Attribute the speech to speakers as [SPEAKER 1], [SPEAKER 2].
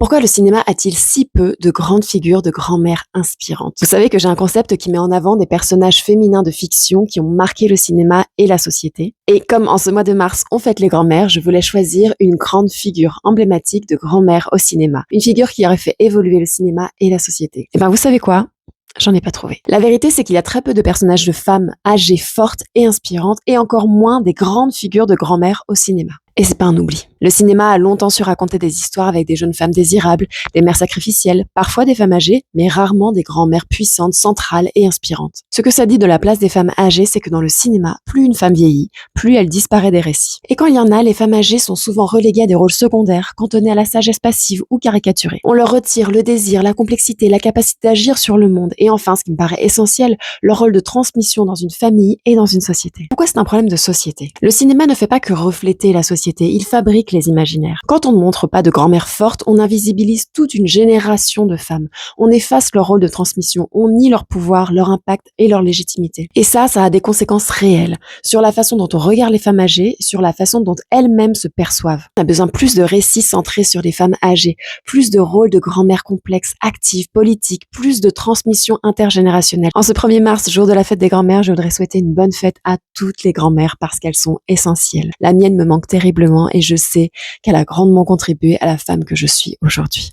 [SPEAKER 1] Pourquoi le cinéma a-t-il si peu de grandes figures de grand-mères inspirantes? Vous savez que j'ai un concept qui met en avant des personnages féminins de fiction qui ont marqué le cinéma et la société. Et comme en ce mois de mars, on fête les grand-mères, je voulais choisir une grande figure emblématique de grand-mère au cinéma. Une figure qui aurait fait évoluer le cinéma et la société. Et ben, vous savez quoi? J'en ai pas trouvé. La vérité, c'est qu'il y a très peu de personnages de femmes âgées, fortes et inspirantes, et encore moins des grandes figures de grand-mère au cinéma. Et c'est pas un oubli. Le cinéma a longtemps su raconter des histoires avec des jeunes femmes désirables, des mères sacrificielles, parfois des femmes âgées, mais rarement des grand-mères puissantes, centrales et inspirantes. Ce que ça dit de la place des femmes âgées, c'est que dans le cinéma, plus une femme vieillit, plus elle disparaît des récits. Et quand il y en a, les femmes âgées sont souvent reléguées à des rôles secondaires, cantonnées à la sagesse passive ou caricaturée. On leur retire le désir, la complexité, la capacité d'agir sur le monde, et enfin, ce qui me paraît essentiel, leur rôle de transmission dans une famille et dans une société. Pourquoi c'est un problème de société? Le cinéma ne fait pas que refléter la société, il fabrique les imaginaires. Quand on ne montre pas de grand-mère forte, on invisibilise toute une génération de femmes. On efface leur rôle de transmission, on nie leur pouvoir, leur impact et leur légitimité. Et ça a des conséquences réelles sur la façon dont on regarde les femmes âgées, sur la façon dont elles-mêmes se perçoivent. On a besoin plus de récits centrés sur les femmes âgées, plus de rôles de grand-mère complexes, actives, politiques, plus de transmission intergénérationnelle. En ce 1er mars, jour de la fête des grand-mères, je voudrais souhaiter une bonne fête à toutes les grand-mères parce qu'elles sont essentielles. La mienne me manque terriblement et je sais qu'elle a grandement contribué à la femme que je suis aujourd'hui.